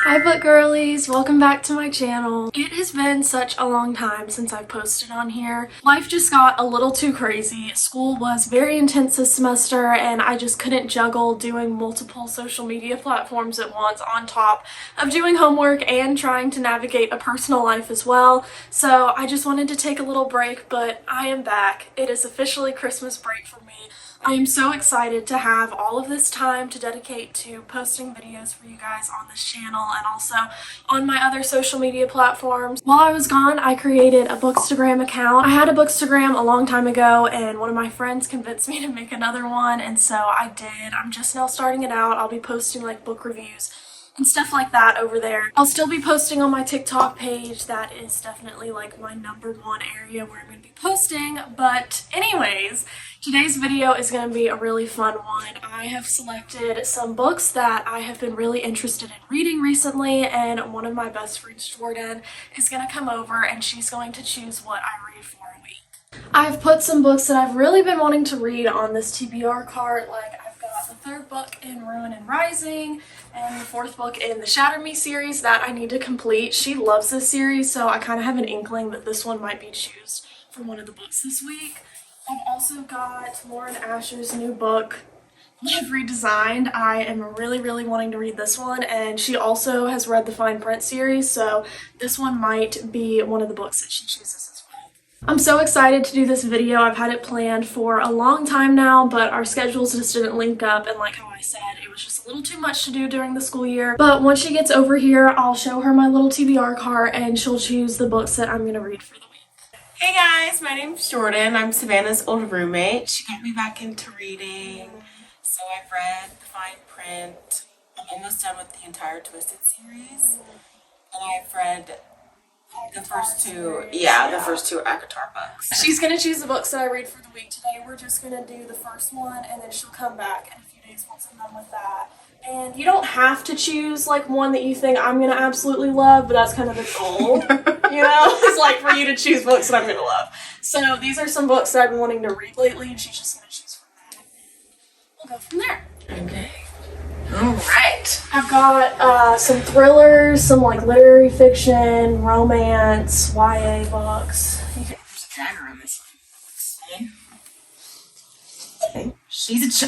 Hi book girlies, welcome back to my channel. It has been such a long time since I've posted on here. Life just got a little too crazy. School was very intense this semester and I just couldn't juggle doing multiple social media platforms at once on top of doing homework and trying to navigate a personal life as well. So I just wanted to take a little break, but I am back. It is officially Christmas break for me. I am so excited to have all of this time to dedicate to posting videos for you guys on this channel and also on my other social media platforms. While I was gone, I created a Bookstagram account. I had a Bookstagram a long time ago and one of my friends convinced me to make another one, and so I did. I'm just now starting it out. I'll be posting like book reviews and stuff like that over there. I'll still be posting on my TikTok page. That is definitely like my #1 area where I'm going to be posting. But anyways, today's video is going to be a really fun one. I have selected some books that I have been really interested in reading recently, and one of my best friends, Jordan, is going to come over and she's going to choose what I read for a week. I've put some books that I've really been wanting to read on this TBR cart. Like, I've got the 3rd book in Ruin and Rising and the 4th book in the Shatter Me series that I need to complete. She loves this series, so I kind of have an inkling that this one might be chosen for one of the books this week. I've also got Lauren Asher's new book, Love Redesigned. I am really wanting to read this one, and she also has read the Fine Print series, so this one might be one of the books that she chooses as well. I'm so excited to do this video. I've had it planned for a long time now, but our schedules just didn't link up, and like how I said, it was just a little too much to do during the school year. But once she gets over here, I'll show her my little TBR cart and she'll choose the books that I'm going to read for the week. Hey guys, my name's Jordan. I'm Savannah's old roommate. She got me back into reading, so I've read the Fine Print. I'm almost done with the entire Twisted series, and I've read the first two, the first 2 ACOTAR books. She's going to choose the books that I read for the week today. We're just going to do the first one, and then she'll come back in a few days once I'm done with that. And you don't have to choose like one that you think I'm going to absolutely love, but that's kind of the goal, you know? It's like for you to choose books that I'm going to love. So these are some books that I've been wanting to read lately, and she's just going to choose from that. And we'll go from there. Okay. Alright. I've got some thrillers, some like literary fiction, romance, YA books. There's a dragger on this one. Okay.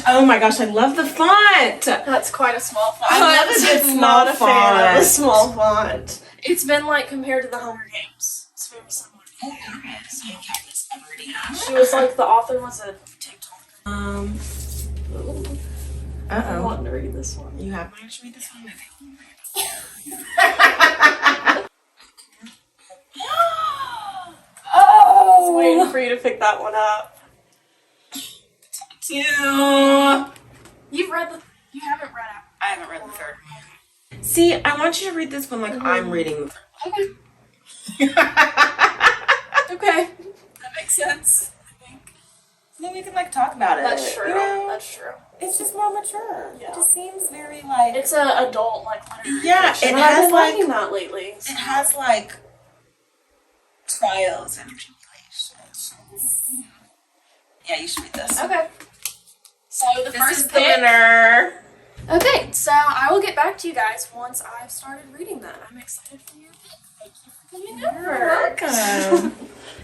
Oh my gosh, I love the font! That's quite a small font. I love it. It's not a fan of a small font. It's been like compared to the Hunger Games. It's very similar. Oh, there it is. She was like, the author was a TikToker. I want to read this one. You have managed to read this one? I was waiting for you to pick that one up. You haven't read it. I haven't read the 3rd one. See, I want you to read this one like I'm reading the 3rd one. Okay. Okay. That makes sense, I think. So then we can like talk about it. That's true. You know? That's true. It's just more mature. Yeah. It just seems very like... It's an adult like literary Yeah, fiction. it I've has been like... liking that lately. It has like trials and tribulations. Yeah, you should read this. Okay. So the This first is the pick. winner. Okay, so I will get back to you guys once I've started reading that. I'm excited for your pick. Thank you for coming over. Welcome.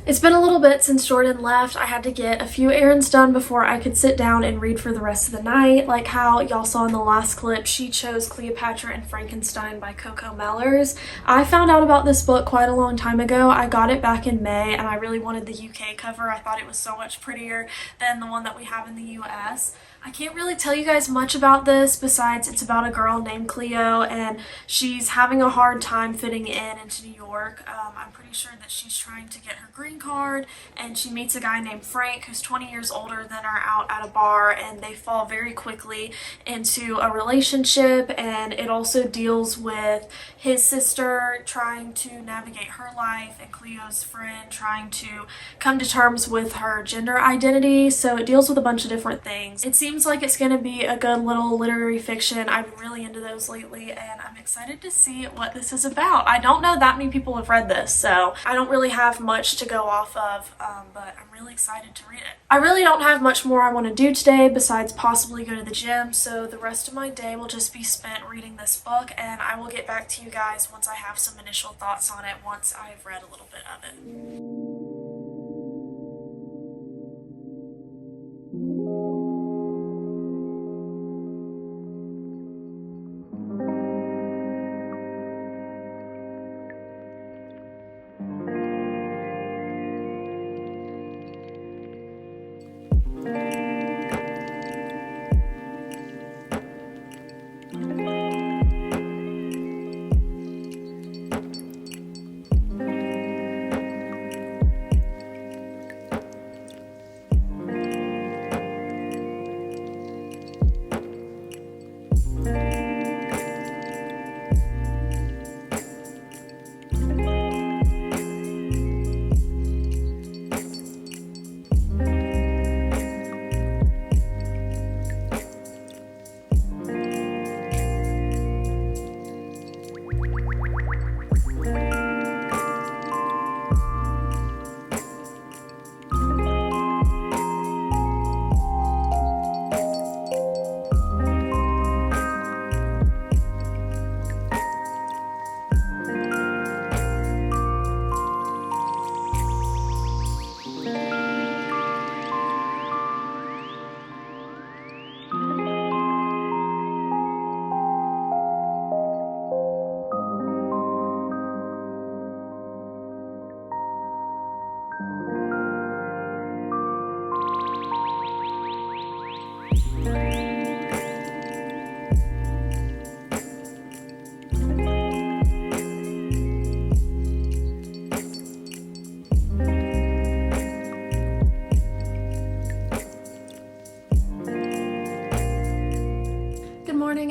It's been a little bit since Jordan left. I had to get a few errands done before I could sit down and read for the rest of the night. Like how y'all saw in the last clip, she chose Cleopatra and Frankenstein by Coco Mellors. I found out about this book quite a long time ago. I got it back in May and I really wanted the UK cover. I thought it was so much prettier than the one that we have in the US. I can't really tell you guys much about this besides it's about a girl named Cleo and she's having a hard time fitting into New York. I'm pretty sure that she's trying to get her green card and she meets a guy named Frank who's 20 years older than her out at a bar, and they fall very quickly into a relationship, and it also deals with his sister trying to navigate her life and Cleo's friend trying to come to terms with her gender identity. So it deals with a bunch of different things. It seems like it's going to be a good little literary fiction. I've been really into those lately and I'm excited to see what this is about. I don't know that that many people have read this, so I don't really have much to go off of, but I'm really excited to read it. I really don't have much more I want to do today besides possibly go to the gym, so the rest of my day will just be spent reading this book, and I will get back to you guys once I have some initial thoughts on it once I've read a little bit of it.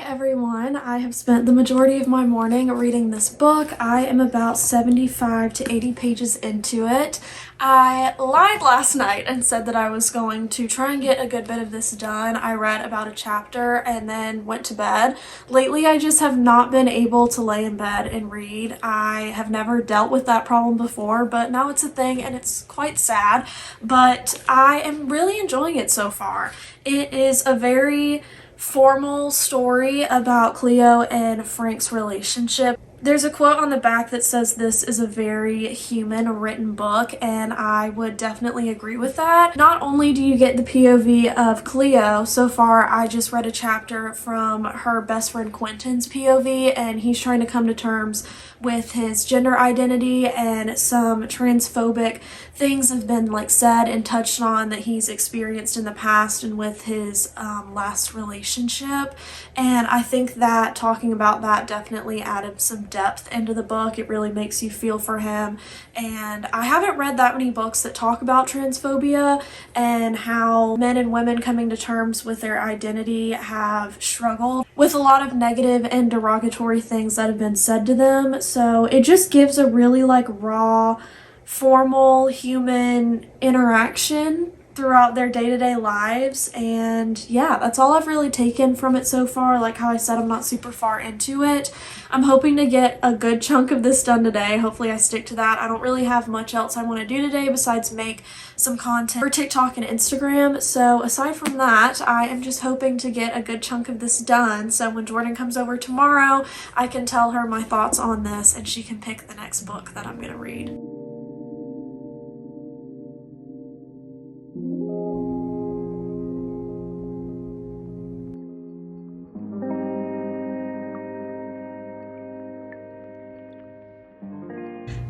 Everyone, I have spent the majority of my morning reading this book. I am about 75 to 80 pages into it. I lied last night and said that I was going to try and get a good bit of this done. I read about a chapter and then went to bed. Lately, I just have not been able to lay in bed and read. I have never dealt with that problem before, but now it's a thing and it's quite sad, but I am really enjoying it so far. It is a very formal story about Cleo and Frank's relationship. There's a quote on the back that says this is a very human written book, and I would definitely agree with that. Not only do you get the POV of Cleo, so far I just read a chapter from her best friend Quentin's POV, and he's trying to come to terms with his gender identity, and some transphobic things have been said and touched on that he's experienced in the past and with his last relationship. And I think that talking about that definitely added some depth into the book. It really makes you feel for him. And I haven't read that many books that talk about transphobia and how men and women coming to terms with their identity have struggled with a lot of negative and derogatory things that have been said to them. So it just gives a really raw, formal human interaction throughout their day-to-day lives. And yeah, that's all I've really taken from it so far. Like how I said, I'm not super far into it. I'm hoping to get a good chunk of this done today. Hopefully I stick to that. I don't really have much else I want to do today besides make some content for TikTok and Instagram. So aside from that, I am just hoping to get a good chunk of this done, so when Jordan comes over tomorrow, I can tell her my thoughts on this and she can pick the next book that I'm gonna read.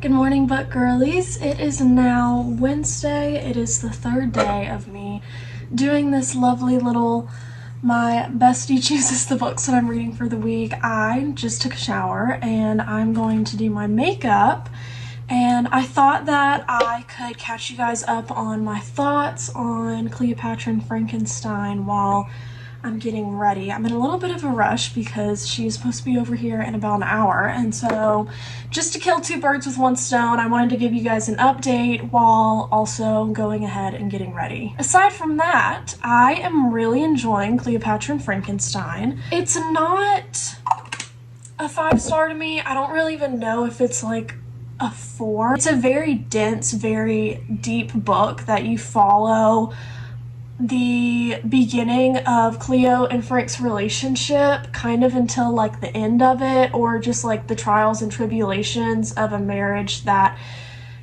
Good morning, book girlies. It is now Wednesday. It is the third day of me doing this lovely little my bestie chooses the books that I'm reading for the week. I just took a shower and I'm going to do my makeup, and I thought that I could catch you guys up on my thoughts on Cleopatra and Frankenstein while I'm getting ready. I'm in a little bit of a rush because she's supposed to be over here in about an hour, and so just to kill two birds with one stone, I wanted to give you guys an update while also going ahead and getting ready. Aside from that, I am really enjoying Cleopatra and Frankenstein. It's not a 5-star to me. I don't really even know if it's a 4. It's a very dense, very deep book that you follow the beginning of Cleo and Frank's relationship kind of until like the end of it, or just like the trials and tribulations of a marriage that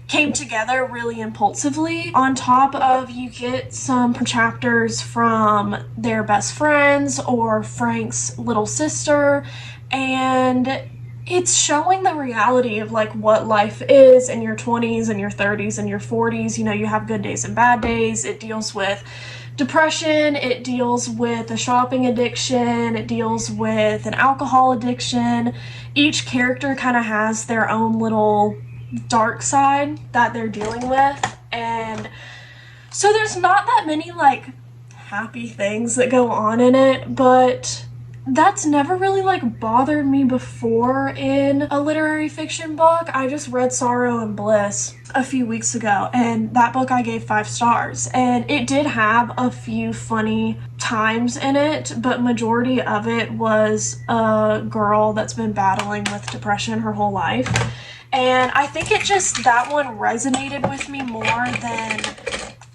came together really impulsively. On top of, you get some chapters from their best friends or Frank's little sister, and it's showing the reality of like what life is in your 20s and your 30s and your 40s. You know, you have good days and bad days. It deals with depression, it deals with a shopping addiction, it deals with an alcohol addiction. Each character kind of has their own little dark side that they're dealing with, and so there's not that many like happy things that go on in it, but that's never really like bothered me before in a literary fiction book. I just read Sorrow and Bliss a few weeks ago, and that book I gave 5 stars, and it did have a few funny times in it, but majority of it was a girl that's been battling with depression her whole life. And I think that one resonated with me more than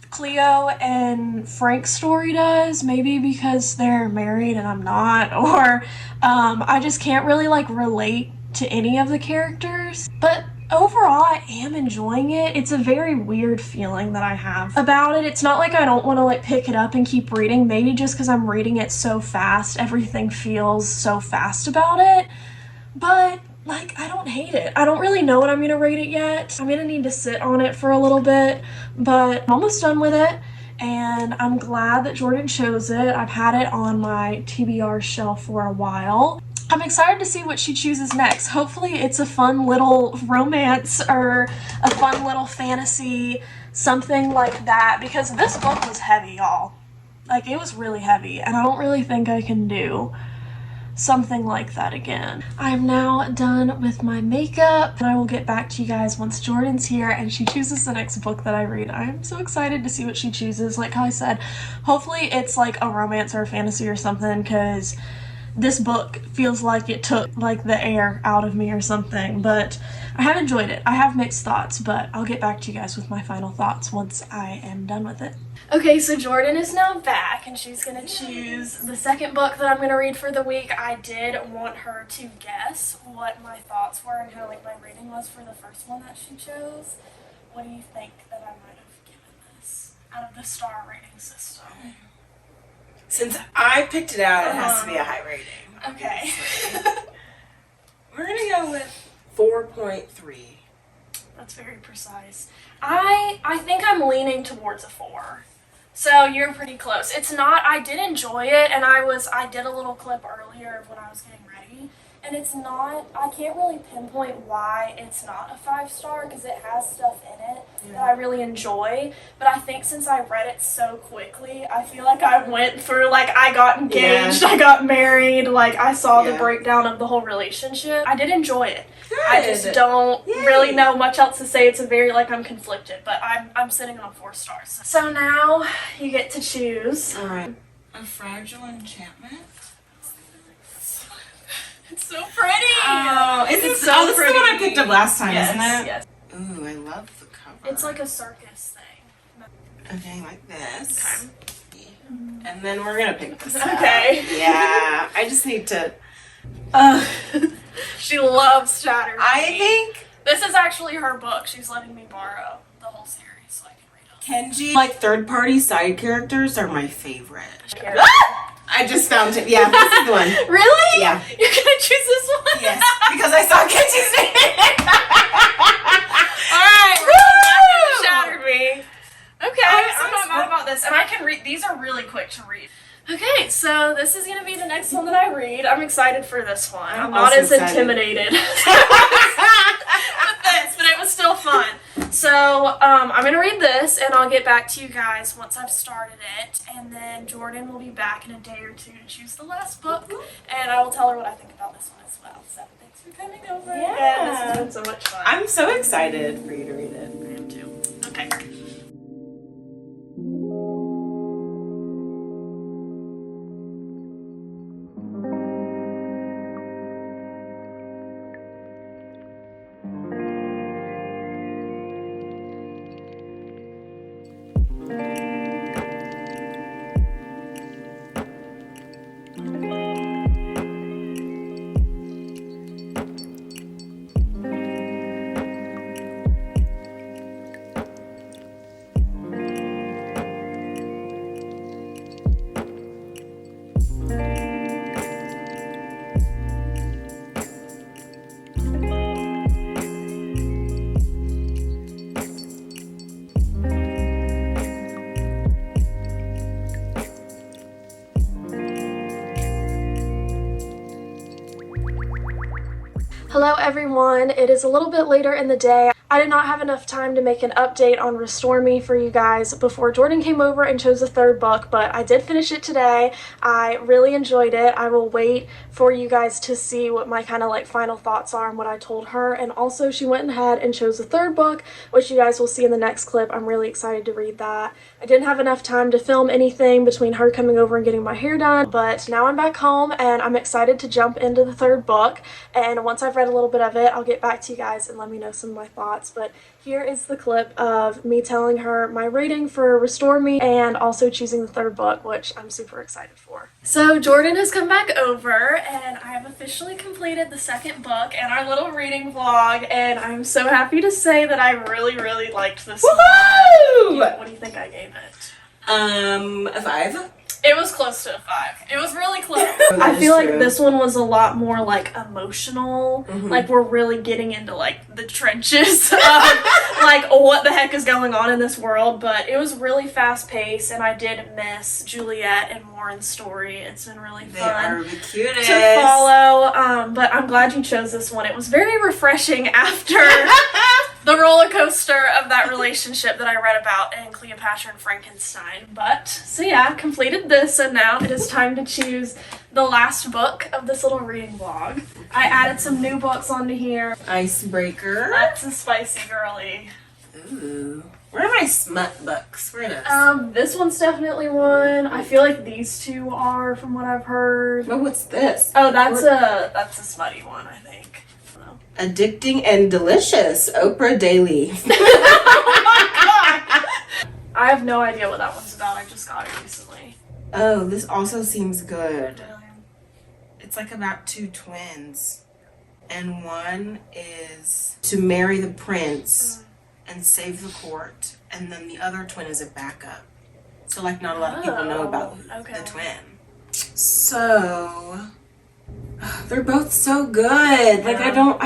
Cleo and Frank's story does, maybe because they're married and I'm not, or I just can't really like relate to any of the characters. But overall, I am enjoying it. It's a very weird feeling that I have about it. It's not like I don't want to like pick it up and keep reading, maybe just because I'm reading it so fast. Everything feels so fast about it. But like, I don't hate it. I don't really know what I'm gonna rate it yet. I'm gonna need to sit on it for a little bit, but I'm almost done with it, and I'm glad that Jordan chose it. I've had it on my TBR shelf for a while. I'm excited to see what she chooses next. Hopefully it's a fun little romance or a fun little fantasy, something like that, because this book was heavy, y'all. Like, it was really heavy, and I don't really think I can do something like that again. I'm now done with my makeup, and I will get back to you guys once Jordan's here and she chooses the next book that I read. I'm so excited to see what she chooses. Like how I said, hopefully it's like a romance or a fantasy or something, because this book feels like it took like the air out of me or something. But I have enjoyed it. I have mixed thoughts, but I'll get back to you guys with my final thoughts once I am done with it. Okay, so Jordan is now back and she's gonna choose the second book that I'm gonna read for the week. I did want her to guess what my thoughts were and how like my rating was for the first one that she chose. What do you think that I might have given this out of the star rating system? Since I picked it out, it has to be a high rating. Okay. We're gonna go with 4.3. That's very precise. I think I'm leaning towards a 4. So you're pretty close. It's not, I did enjoy it, and I did a little clip earlier of when I was getting ready, and it's not, I can't really pinpoint why it's not a 5-star, because it has stuff in it that I really enjoy, but I think since I read it so quickly, I feel like I went through, like, I got engaged, I got married, like, I saw the breakdown of the whole relationship. I did enjoy it. Good. I just don't really know much else to say. It's a very, like, I'm conflicted, but I'm sitting on 4 stars. So now you get to choose. All right. A Fragile Enchantment. It's so pretty. Oh, it's this so is the one I picked up last time, isn't it? Yes. Ooh, I love the cover. It's like a circus thing. Okay, like this. Okay. And then we're gonna pick this up. Okay. Yeah, I just need to. She loves Shattered. I think this is actually her book. She's letting me borrow the whole series so I can read it. Kenji, like third-party side characters, are my favorite. I just found it. Yeah, this is the one. Really? Yeah. You're gonna choose this one? Yes, because I saw Kenji's name. Alright, we're Shattered Me. Okay, I'm not mad about this. And I can read, these are really quick to read. Okay, so this is going to be the next one that I read. I'm excited for this one. I'm not as intimidated with this, but it was still fun. So I'm going to read this, and I'll get back to you guys once I've started it. And then Jordan will be back in a day or two to choose the last book, and I will tell her what I think about this one as well. So thanks for coming over. Yeah. This has been so much fun. I'm so excited for you to read it. I am too. Okay. Hello everyone, it is a little bit later in the day. I did not have enough time to make an update on Restore Me for you guys before Jordan came over and chose a third book, but I did finish it today. I really enjoyed it. I will wait for you guys to see what my kind of like final thoughts are and what I told her. And also she went ahead and chose a third book, which you guys will see in the next clip. I'm really excited to read that. I didn't have enough time to film anything between her coming over and getting my hair done, but now I'm back home and I'm excited to jump into the third book. And once I've read a little bit of it, I'll get back to you guys and let me know some of my thoughts. But here is the clip of me telling her my rating for Restore Me and also choosing the third book, which I'm super excited for. So Jordan has come back over and I have officially completed the second book and our little reading vlog, and I'm so happy to say that I really liked this one. What do you think I gave it? A 5. It was close to a 5. It was really close. I feel like this one was a lot more like emotional. Like we're really getting into like the trenches of like what the heck is going on in this world. But it was really fast paced, and I did miss Juliet and Warren's story. It's been really fun. They are the cutest to follow. But I'm glad you chose this one. It was very refreshing after the roller coaster of that relationship that I read about in Cleopatra and Frankenstein. But so yeah, I completed this, and now it is time to choose the last book of this little reading vlog. I added some new books onto here. Icebreaker. That's a spicy girly. Ooh. Where are my smut books? Where are those? This one's definitely one. I feel like these two are, from what I've heard. Oh, what's this? Oh, that's a smutty one, I think. Addicting and Delicious, Oprah Daily. I have no idea what that one's about. I just got it recently. Oh, this also seems good. It's like about 2 twins. And one is to marry the prince and save the court. And then the other twin is a backup. So like not a lot of people know about the twin. So they're both so good. Like I feel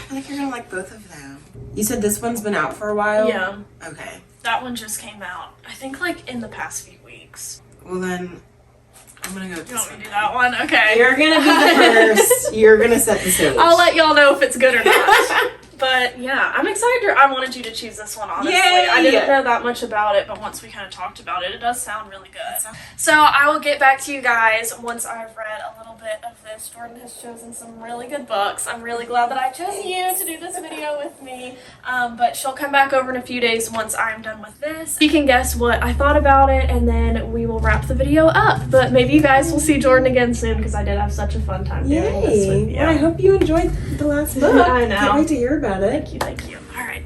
like you're gonna like both of them. You said this one's been out for a while? Yeah. Okay. That one just came out, I think like in the past few weeks. Well then, I'm gonna go with You this want me one. to do that one? Okay. You're gonna be the first. You're gonna set the stage. I'll let y'all know if it's good or not. But yeah, I'm excited. I wanted you to choose this one, honestly. Yay! I didn't know that much about it, but once we kind of talked about it, it does sound really good. So I will get back to you guys once I've read a little bit of this. Jordan has chosen some really good books. I'm really glad that I chose you to do this video with me. But she'll come back over in a few days once I'm done with this. You can guess what I thought about it, and then we will wrap the video up. But maybe you guys will see Jordan again soon, because I did have such a fun time doing this with you. Well, I hope you enjoyed the last book. I know. Can't wait to hear about it. Thank you. All right.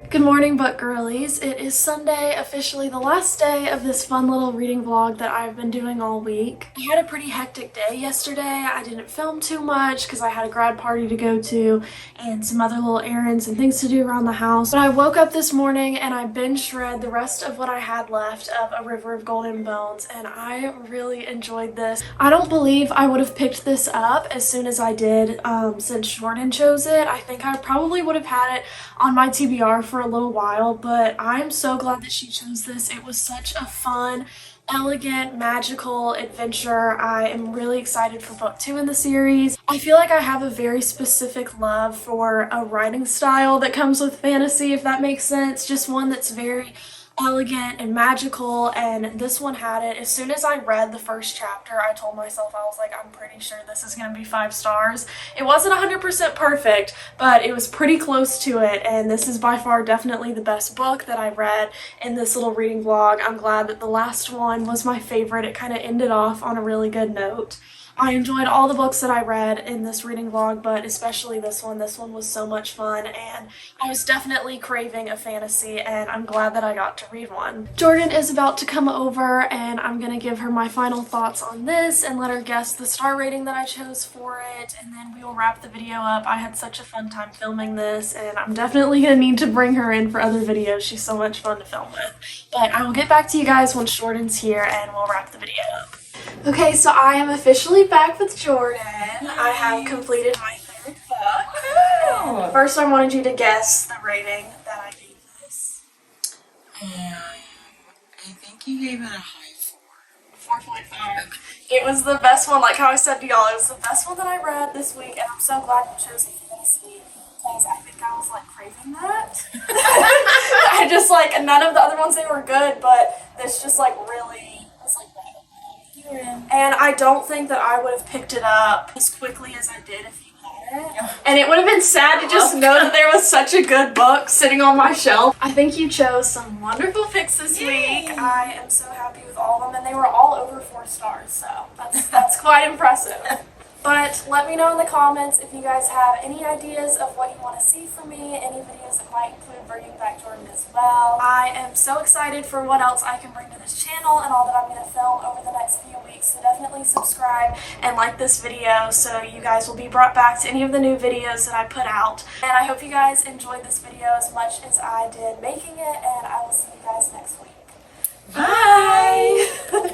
Good morning, book girlies. It is Sunday, officially the last day of this fun little reading vlog that I've been doing all week. I had a pretty hectic day yesterday. I didn't film too much because I had a grad party to go to and some other little errands and things to do around the house. But I woke up this morning and I binge read the rest of what I had left of A River of Golden Bones, and I really enjoyed this. I don't believe I would have picked this up as soon as I did since Jordan chose it. I think I probably would have had it on my TBR for a little while, but I'm so glad that she chose this. It was such a fun, elegant, magical adventure. I am really excited for book 2 in the series. I feel like I have a very specific love for a writing style that comes with fantasy, if that makes sense. Just one that's very elegant and magical, and this one had it. As soon as I read the first chapter, I told myself, I was like, I'm pretty sure this is going to be 5 stars. It wasn't 100% perfect, but it was pretty close to it, and this is by far definitely the best book that I read in this little reading vlog. I'm glad that the last one was my favorite. It kind of ended off on a really good note. I enjoyed all the books that I read in this reading vlog, but especially this one. This one was so much fun, and I was definitely craving a fantasy, and I'm glad that I got to read one. Jordan is about to come over, and I'm going to give her my final thoughts on this and let her guess the star rating that I chose for it, and then we will wrap the video up. I had such a fun time filming this, and I'm definitely going to need to bring her in for other videos. She's so much fun to film with. But I will get back to you guys once Jordan's here, and we'll wrap the video up. Okay, so I am officially back with Jordan. I have completed my third book, Oh. First, I wanted you to guess the rating that I gave this. I think you gave it a high 4. 4.5. It was the best one, like how I said to y'all, it was the best one that I read this week, and I'm so glad you chose the fantasy because I think I was like craving that. I just like, none of the other ones, they were good, but this just like really was like right up. And I don't think that I would have picked it up as quickly as I did if you had it. And it would have been sad to just know that there was such a good book sitting on my shelf. I think you chose some wonderful picks this week. I am so happy with all of them, and they were all over 4 stars, so that's quite impressive. But let me know in the comments if you guys have any ideas of what you want to see from me, any videos that might include bringing back Jordan as well. I am so excited for what else I can bring to this channel and all that I'm going to film over the next few weeks, so definitely subscribe and like this video so you guys will be brought back to any of the new videos that I put out. And I hope you guys enjoyed this video as much as I did making it, and I will see you guys next week. Bye!